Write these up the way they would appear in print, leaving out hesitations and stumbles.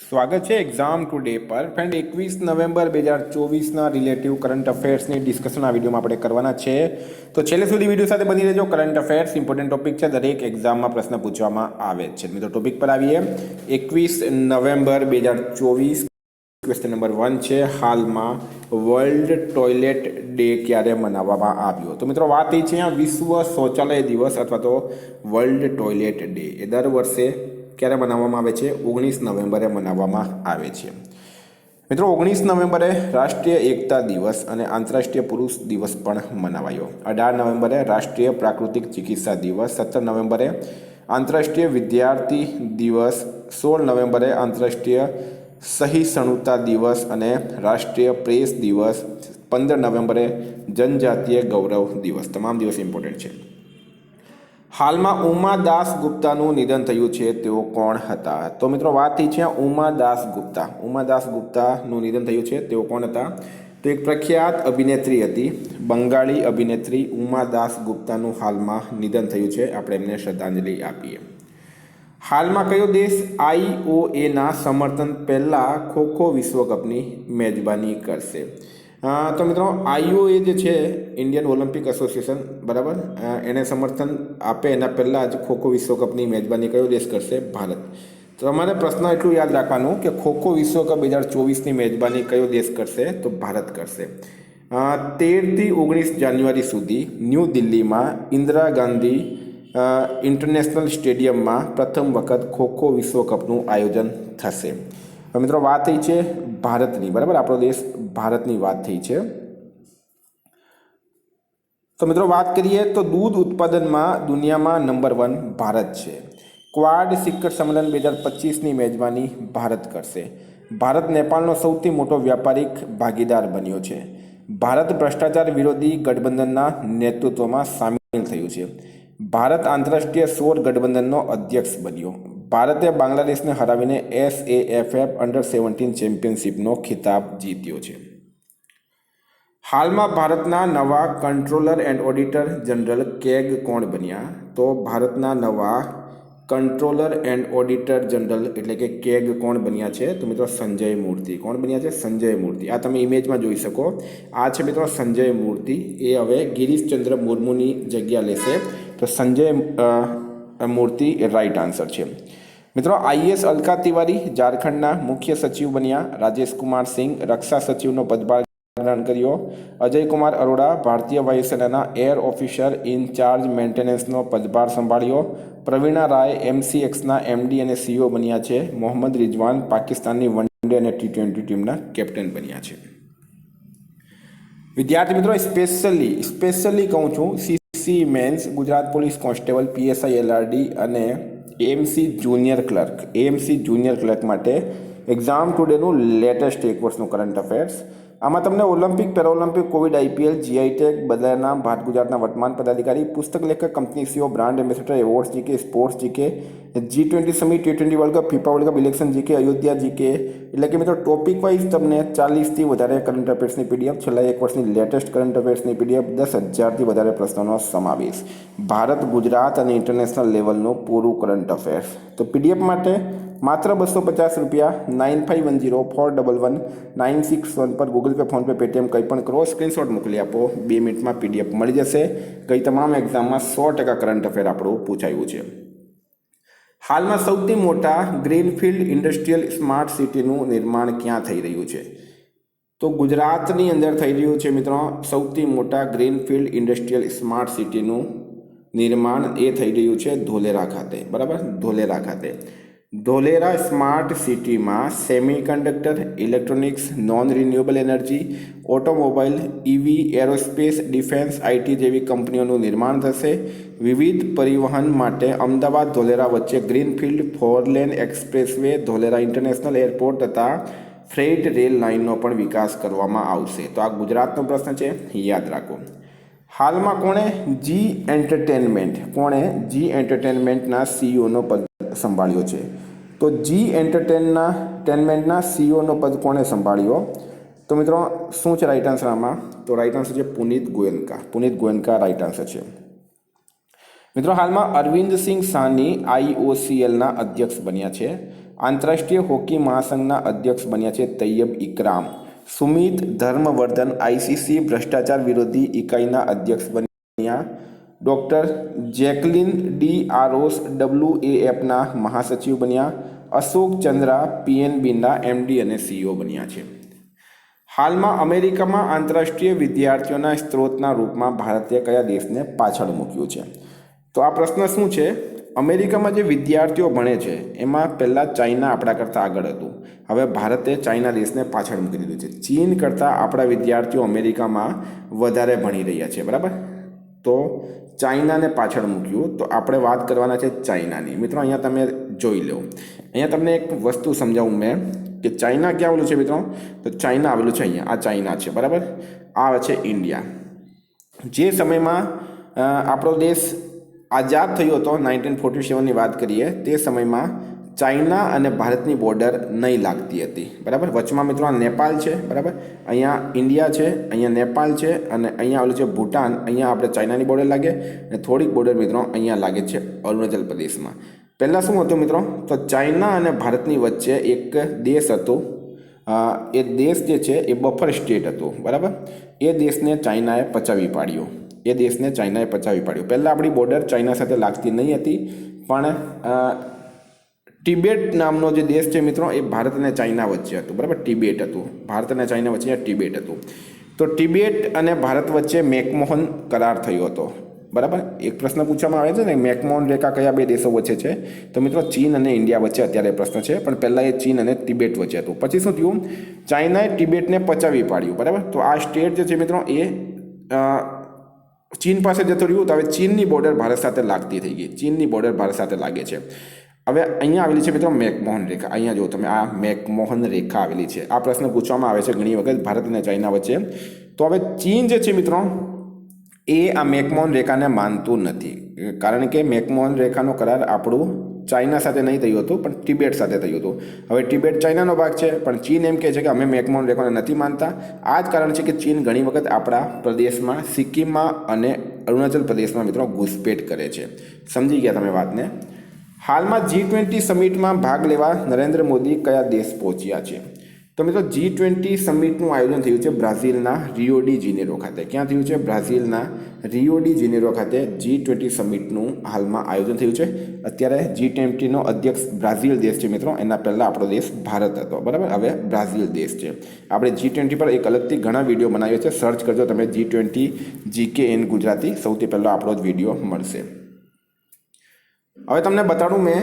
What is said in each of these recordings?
સ્વાગત છે exam today પર ફ્રેન્ડ 21 નવેમ્બર 2024ના રિલેટિવ કરંટ અફેર્સની ડિસ્કશન આ વિડીયોમાં આપણે કરવાના છે. તો છેલ્લે સુધી વિડીયો સાથે બની રહેજો. કરંટ અફેર્સ ઇમ્પોર્ટન્ટ ટોપિક છે, દરેક એક્ઝામમાં પ્રશ્ન પૂછવામાં આવે છે. મિત્રો ટોપિક પર આવીએ. 21 નવેમ્બર 2024 ક્વેશ્ચન નંબર 1 છે, હાલમાં વર્લ્ડ ટોયલેટ ડે ક્યારે મનાવવામાં આવ્યો? તો મિત્રો વાત એ છે અહીંયા વિશ્વ શૌચાલય દિવસ અથવા તો વર્લ્ડ ટોયલેટ ડે એ દર વર્ષે ક્યારે મનાવવામાં આવે છે? 19 નવેમ્બરે મનાવવામાં આવે છે. મિત્રો 19 નવેમ્બરે રાષ્ટ્રીય એકતા દિવસ અને આંતરરાષ્ટ્રીય પુરુષ દિવસ પણ મનાવાયો. 18 નવેમ્બરે રાષ્ટ્રીય પ્રાકૃતિક ચિકિત્સા દિવસ. 17 નવેમ્બરે આંતરરાષ્ટ્રીય વિદ્યાર્થી દિવસ. 16 નવેમ્બરે આંતરરાષ્ટ્રીય સહિષ્ણુતા દિવસ અને રાષ્ટ્રીય પ્રેસ દિવસ. 15 નવેમ્બરે જનજાતીય ગૌરવ દિવસ. તમામ દિવસ ઇમ્પોર્ટન્ટ છે. હાલમાં ઉમા દાસ ગુપ્તાનું નિધન થયું છે, તેઓ કોણ હતા? તો મિત્રો વાત થઈ છે ઉમા દાસ ગુપ્તા. ઉમા દાસ ગુપ્તાનું નિધન થયું છે, તેઓ કોણ હતા? તો એક પ્રખ્યાત અભિનેત્રી હતી, બંગાળી અભિનેત્રી ઉમા દાસ ગુપ્તાનું હાલમાં નિધન થયું છે. આપણે એમને શ્રદ્ધાંજલિ આપીએ. હાલમાં કયો દેશ IOAના સમર્થન પહેલાં ખોખો વિશ્વકપની મેજબાની કરશે? તો મિત્રો IOA જે છે, ઇન્ડિયન ઓલિમ્પિક એસોસિએશન, બરાબર, એને સમર્થન આપે એના પહેલાં જ ખોખો વિશ્વકપની મેજબાની કયો દેશ કરશે? ભારત. તો તમારે પ્રશ્ન એટલું યાદ રાખવાનું કે ખોખો વિશ્વકપ 2024ની મેજબાની કયો દેશ કરશે? તો ભારત કરશે. 13 થી 19 જાન્યુઆરી સુધી ન્યૂ દિલ્હીમાં ઇન્દિરા ગાંધી ઇન્ટરનેશનલ સ્ટેડિયમમાં પ્રથમ વખત ખોખો વિશ્વકપનું આયોજન થશે. મિત્રો વાત થઈ છે ભારતની, બરાબર, આપણો દેશ ભારતની વાત થઈ છે. તો મિત્રો વાત કરીએ તો દૂધ ઉત્પાદનમાં દુનિયામાં નંબર 1 ભારત છે. ક્વાડ શિખર સંમેલન 2025ની મેજબાની ભારત કરશે. ભારત નેપાળનો સૌથી મોટો વ્યાપારિક ભાગીદાર બન્યો છે. ભારત ભ્રષ્ટાચાર વિરોધી ગઠબંધનના નેતૃત્વમાં સામેલ થયું છે. ભારત આંતરરાષ્ટ્રીય સૌર ગઠબંધનનો અધ્યક્ષ બન્યો. ભારતે બાંગ્લાદેશને હરાવીને SAFF અંડર-17 ચેમ્પિયનશિપનો ખિતાબ જીત્યો છે. હાલમાં ભારતના નવા controller and auditor general CAG કોણ બન્યા? તો ભારતના નવા કંટ્રોલર એન્ડ ઓડિટર જનરલ એટલે કે કેગ કોણ બન્યા છે? તો મિત્રો સંજય મૂર્તિ. કોણ બન્યા છે? સંજય મૂર્તિ. આ તમે ઇમેજમાં જોઈ શકો. આ છે મિત્રો સંજય મૂર્તિ. એ હવે ગિરીશચંદ્ર મુર્મુની જગ્યા લેશે. તો સંજય મૂર્તિ એ રાઈટ આન્સર છે. મિત્રો IAS અલકા તિવારી ઝારખંડના મુખ્ય સચિવ બન્યા. રાજેશ કુમાર સિંહ રક્ષા સચિવનો પદભાર ગ્રહણ કર્યો. અજય કુમાર અરોડા ભારતીય વાયુસેનાના એર ઓફિસર ઇન્ચાર્જ મેન્ટેનન્સનો પદભાર સંભાળ્યો. પ્રવીણા રાય MCXના MD અને CEO બન્યા છે. મોહમ્મદ રિઝવાન પાકિસ્તાનની વન ડે અને T20 ટીમના કેપ્ટન બન્યા છે. વિદ્યાર્થી મિત્રો સ્પેશિયલી કહું છું, CC mains, Gujarat police constable, PSI LRD અને AMC જુનિયર ક્લર્ક માટે એક્ઝામ ટુડેનું લેટેસ્ટ એક વર્ષનું કરંટ અફેર્સ. આમાં તમને Olympic, paraolympic, Covid, IPL, GI tag, બદલાયા નામ, ભારત ગુજરાતના વર્તમાન પદાધિકારી, પુસ્તક લેખક, company CEO, brand ambassador, awards GK, sports GK, G20 summit, T20 world cup, FIFA world cup, election GK, Ayodhya GK, એટલે કે મિત્રો ટોપિક વાઇઝ તમને 40થી વધારે કરંટ અફેર્સની PDF, છેલ્લા એક વર્ષની લેટેસ્ટ કરંટ અફેર્સની PDF, 10,000થી વધારે પ્રશ્નોનો સમાવેશ, ભારત, ગુજરાત અને ઇન્ટરનેશનલ લેવલનું પૂરું કરંટ અફેર્સ. તો PDF માટે માત્ર 250 રૂપિયા 9510411961 પર ગૂગલ પે, ફોનપે, પેટીએમ કંઈ પણ કરો, સ્ક્રીનશોટ મોકલી આપો, 2 મિનિટમાં PDF મળી જશે. ગઈ તમામ એક્ઝામમાં 100% કરંટ અફેર આપણું પૂછાયું છે. હાલમાં સૌથી મોટા ગ્રીનફિલ્ડ ઇન્ડસ્ટ્રીયલ સ્માર્ટ સિટીનું નિર્માણ ક્યાં થઈ રહ્યું છે? તો ગુજરાતની અંદર થઈ રહ્યું છે મિત્રો. સૌથી મોટા ગ્રીનફિલ્ડ ઇન્ડસ્ટ્રીયલ સ્માર્ટ સિટીનું નિર્માણ એ થઈ રહ્યું છે ધોલેરા ખાતે, બરાબર, ધોલેરા ખાતે. ધોલેરા સ્માર્ટ સિટીમાં semiconductor, electronics, non renewable energy, automobile, EV, aerospace, defence, IT જેવી કંપનીઓનું નિર્માણ થશે. વિવિધ પરિવહન માટે અમદાવાદ ધોલેરા વચ્ચે greenfield 4 lane expressway, Dholera international airport તથા ફ્રેઇટ રેલ લાઇનનો પણ વિકાસ કરવામાં આવશે. તો આ ગુજરાતનો પ્રશ્ન છે, યાદ રાખો. હાલમાં કોણે જી એન્ટરટેનમેન્ટના CEOનો પદ સંભાળ્યો છે? તો જી એન્ટરટેનમેન્ટના CEOનો પદ કોણે સંભાળ્યો? તો મિત્રો શું છે રાઈટ આન્સર આમાં? તો રાઈટ આન્સર છે પુનીત ગોયનકા રાઈટ આન્સર છે. મિત્રો હાલમાં અરવિંદ સિંહ સાની IOCLના અધ્યક્ષ બન્યા છે. આંતરરાષ્ટ્રીય હોકી મહાસંઘના અધ્યક્ષ બન્યા છે તૈયબ ઇકરામ. સુમિત ધર્મવર્ધન આઈસીસી ભ્રષ્ટાચાર વિરોધી ઇકાઈના અધ્યક્ષ બન્યા. ડૉક્ટર જેકલિન ડી આરોસ WAFના મહાસચિવ બન્યા. અશોક ચંદ્રા PNBના MD અને CEO બન્યા છે. હાલમાં અમેરિકામાં આંતરરાષ્ટ્રીય વિદ્યાર્થીઓના સ્ત્રોતના રૂપમાં ભારતે કયા દેશને પાછળ મૂક્યું છે? તો આ પ્રશ્ન શું છે? અમેરિકામાં જે વિદ્યાર્થીઓ ભણે છે એમાં પહેલાં ચાઇના આપણા કરતાં આગળ હતું. હવે ભારતે ચાઇના દેશને પાછળ મૂકી દીધું છે. ચીન કરતાં આપણા વિદ્યાર્થીઓ અમેરિકામાં વધારે ભણી રહ્યા છે, બરાબર? તો ચાઇનાને પાછળ મૂક્યું. તો આપણે વાત કરવાના છે ચાઇનાની. મિત્રો અહીંયા તમે જોઈ લો, અહીંયા તમને એક વસ્તુ સમજાવું મેં કે ચાઇના ક્યાં આવેલું છે મિત્રો? તો ચાઇના આવેલું છે અહીંયા, આ ચાઇના છે, બરાબર? આ છે ઇન્ડિયા. જે સમયમાં આપણો દેશ આઝાદ થયો હતો 1947ની વાત કરીએ, તે સમયમાં ચાઇના અને ભારતની બોર્ડર નહીં લાગતી હતી, બરાબર? વચમાં મિત્રો નેપાળ છે, બરાબર? અહીંયા ઇન્ડિયા છે, અહીંયા નેપાળ છે અને અહીંયા આવેલું છે ભૂટાન. અહીંયા આપણે ચાઇનાની બોર્ડર લાગે અને થોડીક બોર્ડર મિત્રો અહીંયા લાગે છે અરુણાચલ પ્રદેશમાં. પહેલાં શું હતું મિત્રો? તો ચાઇના અને ભારતની વચ્ચે એક દેશ હતો. એ દેશ જે છે એ બફર સ્ટેટ હતો, બરાબર? એ દેશને ચાઇનાએ પચાવી પાડ્યો. પહેલાં આપણી બોર્ડર ચાઇના સાથે લાગતી નહીં હતી, પણ ટિબેટ નામનો જે દેશ છે મિત્રો એ ભારત અને ચાઇના વચ્ચે હતું, બરાબર? ટિબેટ હતું, ભારત અને ચાઇના વચ્ચે ટિબેટ હતું. તો ટિબેટ અને ભારત વચ્ચે મેકમોહન કરાર થયો હતો, બરાબર? એક પ્રશ્ન પૂછવામાં આવે છે ને, મેકમોહન રેખા કયા બે દેશો વચ્ચે છે? તો મિત્રો ચીન અને ઇન્ડિયા વચ્ચે અત્યારે પ્રશ્ન છે, પણ પહેલાં એ ચીન અને તિબેટ વચ્ચે હતું. પછી શું થયું? ચાઇનાએ ટિબેટને પચાવી પાડ્યું, બરાબર? તો આ સ્ટેટ જે છે મિત્રો એ ચીન પાસે જતું રહ્યું. તો હવે ચીનની બોર્ડર ભારત સાથે લાગતી થઈ ગઈ. ચીનની બોર્ડર ભારત સાથે લાગે છે. હવે અહીંયા આવેલી છે મિત્રો મેકમોહન રેખા. અહીંયા જો તમે, આ મેકમોહન રેખા આવેલી છે. આ પ્રશ્ન પૂછવામાં આવે છે ઘણી વખત ભારત અને ચાઇના વચ્ચે. તો હવે ચીન જે છે મિત્રો એ આ મેકમોહન રેખાને માનતું નથી, કારણ કે મેકમોહન રેખાનો કરાર આપણું ચાઇના સાથે નહીં થયું હતું, પણ ટિબેટ સાથે થયું હતું. હવે ટિબેટ ચાઇનાનો ભાગ છે, પણ ચીન એમ કહે છે કે અમે મેકમોહન રેખાને નથી માનતા. આ જ કારણ છે કે ચીન ઘણી વખત આપણા પ્રદેશમાં, સિક્કિમમાં અને અરુણાચલ પ્રદેશમાં મિત્રો ઘૂસપેઠ કરે છે. સમજી ગયા તમે વાતને? હાલમાં G20 સમિટમાં ભાગ લેવા નરેન્દ્ર મોદી કયા દેશ પહોંચ્યા છે? તો મિત્રો G20 સમિટનું આયોજન થયું છે બ્રાઝિલના રિયો ડી જેનેરો ખાતે. ક્યાં થયું છે? બ્રાઝિલના રિયો ડી જેનેરો ખાતે G20 સમિટનું હાલમાં આયોજન થયું છે. અત્યારે G20નો અધ્યક્ષ બ્રાઝિલ દેશ છે મિત્રો. એના પહેલાં આપણો દેશ ભારત હતો, બરાબર? હવે બ્રાઝિલ દેશ છે. આપણે G20 પર એક અલગથી ઘણા વિડીયો બનાવ્યો છે, સર્ચ કરજો તમે G20 GK in ગુજરાતી, સૌથી પહેલો આપણો જ વિડીયો મળશે. હવે તમને બતાડું મેં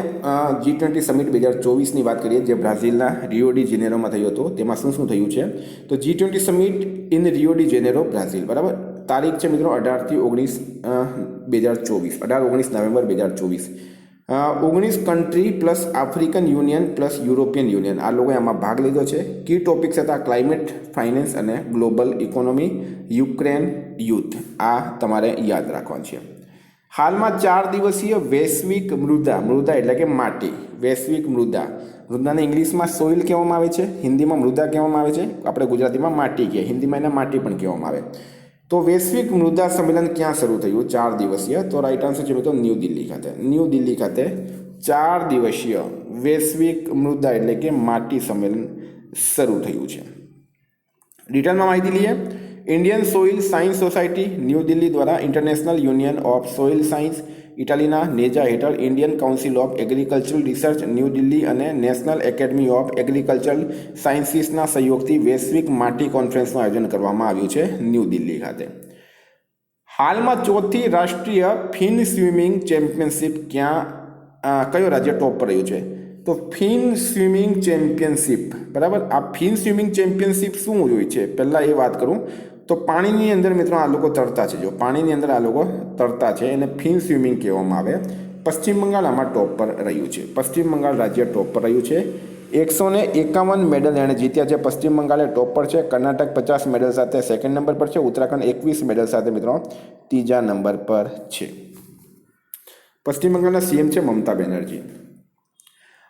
G20 સમિટ 2024ની વાત કરીએ, જે બ્રાઝિલના રિયો ડી જેનેરોમાં થયું હતું. તેમાં શું શું થયું છે? તો G20 summit in Rio de Janeiro Brazil, બરાબર? તારીખ છે મિત્રો 18 થી 19 નવેમ્બર 2024. 19 country plus African union plus European union, આ લોકોએ આમાં ભાગ લીધો છે. કી ટોપિક્સ હતા ક્લાઇમેટ, ફાઇનાન્સ અને ગ્લોબલ ઇકોનોમી, યુક્રેન, યુથ. આ તમારે યાદ રાખવાનું છે. હાલમાં 4 દિવસીય વૈશ્વિક મૃદા એટલે કે માટી, વૈશ્વિક મૃદાને ઇંગ્લિશમાં સોઇલ કહેવામાં આવે છે, હિન્દીમાં મૃદા કહેવામાં આવે છે, આપણે ગુજરાતીમાં માટી કહીએ, હિન્દીમાં એને માટી પણ કહેવામાં આવે. તો વૈશ્વિક મૃદા સંમેલન ક્યાં શરૂ થયું 4 દિવસીય? તો રાઈટ આન્સર છે મિત્રો ન્યૂ દિલ્હી ખાતે 4 દિવસીય વૈશ્વિક મૃદા એટલે કે માટી સંમેલન શરૂ થયું છે. ડિટેલમાં માહિતી લઈએ. Indian soil science society New Delhi દ્વારા international union of soil science, ઇટાલીના નેજા હેઠળ Indian council of agricultural research New Delhi અને નેશનલ એકેડમી ઓફ એગ્રીકલ્ચરલ સાયન્સીસના સહયોગથી વૈશ્વિક માટી કોન્ફરન્સનું આયોજન કરવામાં આવ્યું છે ન્યૂ દિલ્હી ખાતે. હાલમાં 4થી રાષ્ટ્રીય ફિન સ્વિમિંગ ચેમ્પિયનશિપ કયો રાજ્ય ટોપ પર રહ્યું છે? તો ફિન સ્વિમિંગ ચેમ્પિયનશિપ, બરાબર? આ ફિન સ્વિમિંગ ચેમ્પિયનશિપ શું હોય છે પહેલાં એ વાત કરું તો પાણીની અંદર મિત્રો આ લોકો તરતા છે. જો પાણીની અંદર આ લોકો તરતા છે એને ફિન સ્વિમિંગ કહેવામાં આવે. પશ્ચિમ બંગાળ આમાં ટોપ પર રહ્યું છે. પશ્ચિમ બંગાળ રાજ્ય ટોપ પર રહ્યું છે. 151 મેડલ એણે જીત્યા છે. પશ્ચિમ બંગાળે ટોપ પર છે. કર્ણાટક 50 મેડલ સાથે સેકન્ડ નંબર પર છે. ઉત્તરાખંડ 21 મેડલ સાથે મિત્રો ત્રીજા નંબર પર છે. પશ્ચિમ બંગાળના CM છે મમતા બેનર્જી.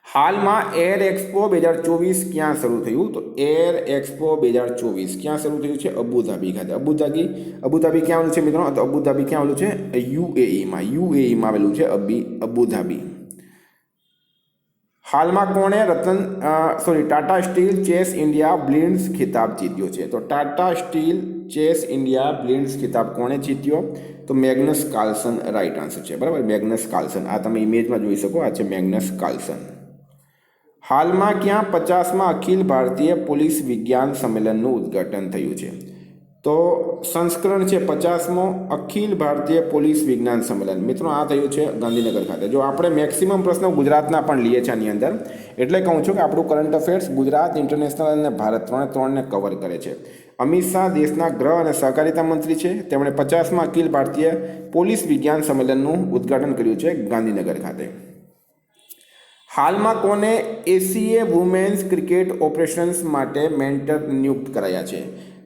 હાલમાં એર એક્સપો 2024 ક્યાં શરૂ થયું? તો એર એક્સપો 2024 ક્યાં શરૂ થયું છે? અબુધાબી ખાતે. અબુધાબી ક્યાં આવેલું છે મિત્રો? તો અબુધાબી ક્યાં આવેલું છે? UAEમાં આવેલું છે અબુધાબી. હાલમાં કોણે ટાટા સ્ટીલ ચેસ ઇન્ડિયા બ્લિન્ડ્સ ખિતાબ જીત્યો છે? તો ટાટા સ્ટીલ ચેસ ઇન્ડિયા બ્લિન્ડ્સ ખિતાબ કોણે જીત્યો? તો મેગ્નસ કાર્લસન રાઈટ આન્સર છે, બરાબર, મેગ્નસ કાર્લસન. આ તમે ઇમેજમાં જોઈ શકો, આ છે મેગ્નસ કાર્લસન. હાલમાં ક્યાં 50મા અખિલ ભારતીય પોલીસ વિજ્ઞાન સંમેલનનું ઉદ્ઘાટન થયું છે? તો સંસ્કરણ છે 50મો અખિલ ભારતીય પોલીસ વિજ્ઞાન સંમેલન. મિત્રો આ થયું છે ગાંધીનગર ખાતે. જો આપણે મેક્સિમમ પ્રશ્નો ગુજરાતના પણ લઈએ છીએ આની અંદર, એટલે કહું છું કે આપણું કરંટ અફેર્સ ગુજરાત, ઇન્ટરનેશનલ અને ભારત ત્રણને કવર કરે છે. અમિત શાહ દેશના ગૃહ અને સહકારિતા મંત્રી છે. તેમણે 50મા અખિલ ભારતીય પોલીસ વિજ્ઞાન સંમેલનનું ઉદ્ઘાટન કર્યું છે ગાંધીનગર ખાતે. હાલમાં કોને એસીએ વુમેન્સ ક્રિકેટ ઓપરેશન્સ માટે મેન્ટર નિયુક્ત કરાયા છે?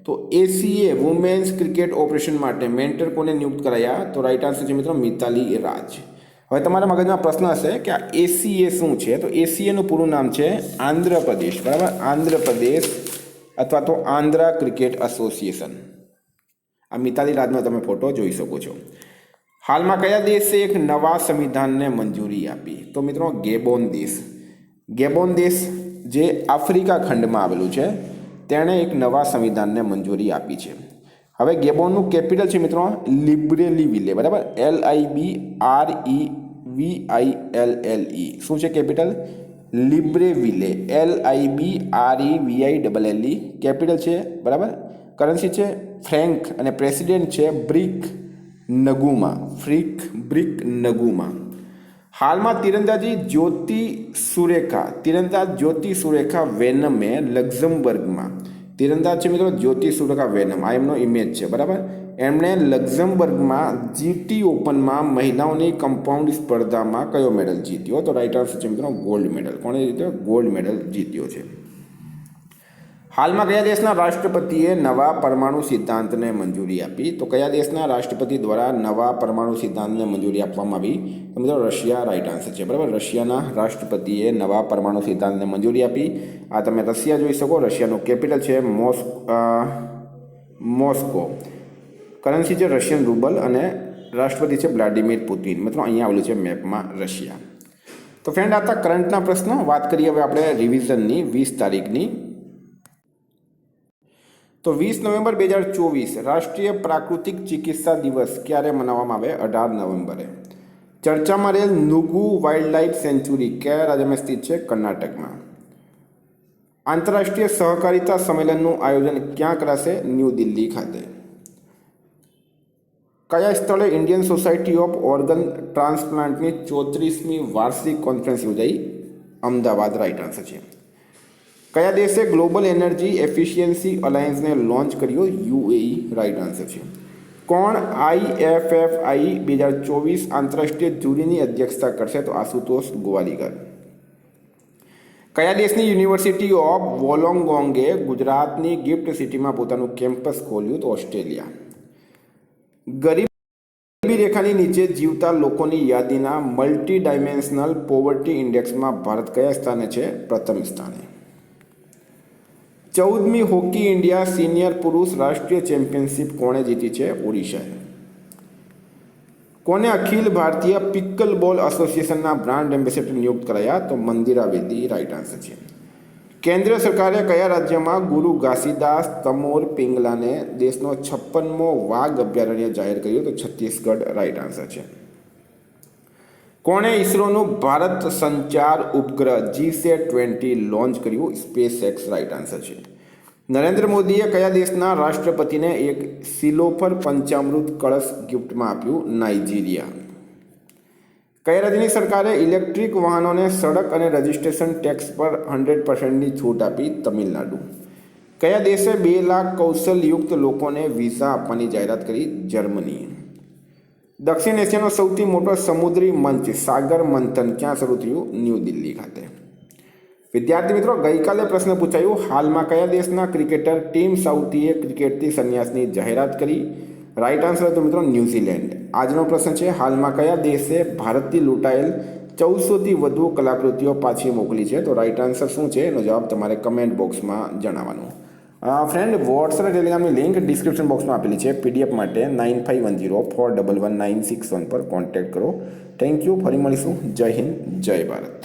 તો એસીએ વુમેન્સ ક્રિકેટ ઓપરેશન માટે મેન્ટર કોને નિયુક્ત કરાયા? તો રાઈટ આન્સર છે મિત્રો મિતાલી રાજ. હવે તમારા મગજમાં પ્રશ્ન હશે કે આ એસીએ શું છે? તો એસીએનું પૂરું નામ છે આંધ્રપ્રદેશ, બરાબર, આંધ્રપ્રદેશ અથવા તો આંધ્ર ક્રિકેટ એસોસિએશન. આ મિતાલી રાજનો તમે ફોટો જોઈ શકો છો. હાલમાં કયા દેશે એક નવા સંવિધાનને મંજૂરી આપી? તો મિત્રો ગેબોન દેશ. ગેબોન દેશ જે આફ્રિકા ખંડમાં આવેલું છે, તેણે એક નવા સંવિધાનને મંજૂરી આપી છે. હવે ગેબોનનું કેપિટલ છે મિત્રો લિબ્રેલીવિલે, બરાબર, LIBREVILLE. શું છે કેપિટલ? લિબ્રેવિલે, LIBREVILLE કેપિટલ છે, બરાબર. કરન્સી છે ફ્રેન્ક અને પ્રેસિડેન્ટ છે બ્રિક નગુમા. હાલમાં તીરંદાજ જ્યોતિ સુરેખા વેનમે લક્ઝમબર્ગમાં, તીરંદાજ છે મિત્રો જ્યોતિ સુરેખા વેનમ, આ એમનો ઇમેજ છે, બરાબર. એમણે લક્ઝમબર્ગમાં જીટી ઓપનમાં મહિલાઓની કમ્પાઉન્ડ સ્પર્ધામાં કયો મેડલ જીત્યો? તો રાઈટ આન્સર છે મિત્રો ગોલ્ડ મેડલ. કોણે જીત્યો? ગોલ્ડ મેડલ જીત્યો છે. હાલમાં કયા દેશના રાષ્ટ્રપતિએ નવા પરમાણુ સિદ્ધાંતને મંજૂરી આપી? તો કયા દેશના રાષ્ટ્રપતિ દ્વારા નવા પરમાણુ સિદ્ધાંતને મંજૂરી આપવામાં આવી? તો મિત્રો રશિયા રાઈટ આન્સર છે, બરાબર. રશિયાના રાષ્ટ્રપતિએ નવા પરમાણુ સિદ્ધાંતને મંજૂરી આપી. આ તમે રશિયા જોઈ શકો. રશિયાનું કેપિટલ છે મોસ્કો. કરન્સી છે રશિયન રૂબલ અને રાષ્ટ્રપતિ છે વ્લાડિમીર પુતિન. મિત્રો અહીંયા આવેલું છે મેપમાં રશિયા. તો ફ્રેન્ડ, આ હતા કરંટના પ્રશ્નો. વાત કરીએ હવે આપણે રિવિઝનની 20 તારીખની. તો 20 નવેમ્બર 2024 રાષ્ટ્રીય પ્રાકૃતિક ચિકિત્સા દિવસ ક્યારે મનાવવામાં આવે? 18 નવેમ્બરે. ચર્ચામાં રહેલ નુગુ વાઇલ્ડલાઇફ સેન્ચ્યુરી કયા રાજ્યમાં સ્થિત છે? કર્ણાટકમાં. આંતરરાષ્ટ્રીય સહકારિતા સંમેલનનું આયોજન ક્યાં કરાશે? ન્યૂ દિલ્હી ખાતે. કયા સ્થળે ઇન્ડિયન સોસાયટી ઓફ ઓર્ગન ટ્રાન્સપ્લાન્ટની 34મી વાર્ષિક કોન્ફરન્સ યોજાઈ? અમદાવાદ રાઈટ આન્સર છે. કયા દેશે ગ્લોબલ એનર્જી એફિશિયન્સી અલાયન્સને લોન્ચ કર્યો? યુએઈ રાઈટ આન્સર છે. કોણ IFFI 2024 આંતરરાષ્ટ્રીય જ્યુરીની અધ્યક્ષતા કરશે? તો આશુતોષ ગોવાલીકર. કયા દેશની યુનિવર્સિટી ઓફ વોલોંગોંગે ગુજરાતની ગિફ્ટ સિટીમાં પોતાનું કેમ્પસ ખોલ્યું? તો ઓસ્ટ્રેલિયા. ગરીબી રેખાની નીચે જીવતા લોકોની યાદીના મલ્ટી ડાયમેન્શનલ પોવર્ટી ઇન્ડેક્સમાં ભારત કયા સ્થાને છે? પ્રથમ સ્થાને. 14મી હોકી ઇન્ડિયા સિનિયર પુરુષ રાષ્ટ્રીય ચેમ્પિયનશિપ કોણે જીતી છે? ઓડિશાએ. કોને અખિલ ભારતીય પિકલ બોલ એસોસિએશનના બ્રાન્ડ એમ્બેસેડર નિયુક્ત કરાયા? તો મંદિરા વેદી રાઈટ આન્સર છે. કેન્દ્ર સરકારે કયા રાજ્યમાં ગુરુ ઘાસીદાસ તમોર પિંગલાને દેશનો 56મો વાઘ અભયારણ્ય જાહેર કર્યું? તો છત્તીસગઢ રાઈટ આન્સર છે. કોણે ઇસરોનું ભારત સંચાર ઉપગ્રહ GSAT-20 લોન્ચ કર્યું? સ્પેસએક્સ રાઈટ આન્સર છે. નરેન્દ્ર મોદીએ કયા દેશના રાષ્ટ્રપતિને એક સિલોફર પંચામૃત કળશ ગિફ્ટમાં આપ્યું? નાઇજીરિયા. કયા રાજ્યની સરકારે ઇલેક્ટ્રિક વાહનોને સડક અને રજિસ્ટ્રેશન ટેક્સ પર 100%ની છૂટ આપી? તમિલનાડુ. કયા દેશે 2 લાખ કૌશલયુક્ત લોકોને વિઝા આપવાની જાહેરાત કરી? જર્મની. દક્ષિણ એશિયાનો સૌથી મોટો સમુદ્રી મંચ સાગર મંથન ક્યાં શરૂ થયું? ન્યૂ દિલ્હી ખાતે. વિદ્યાર્થી મિત્રો, ગઈકાલે પ્રશ્ન પૂછાયું, હાલમાં કયા દેશના ક્રિકેટર ટીમ સાઉથીએ ક્રિકેટથી સંન્યાસની જાહેરાત કરી? રાઈટ આન્સર હતો મિત્રો ન્યૂઝીલેન્ડ. આજનો પ્રશ્ન છે, હાલમાં કયા દેશે ભારતથી લૂંટાયેલ 1400થી વધુ કલાકૃતિઓ પાછી મોકલી છે? તો રાઈટ આન્સર શું છે એનો જવાબ તમારે કમેન્ટ બોક્સમાં જણાવવાનો. ફ્રેન્ડ, વોટ્સએપ ટેલિગ્રામની લિંક ડિસ્ક્રિપ્શન બોક્સમાં આપેલી છે. PDF માટે 9510411961 પર કોન્ટેક્ટ કરો. Thank you. ફરી મળીશું. જય હિન્દ, જય ભારત.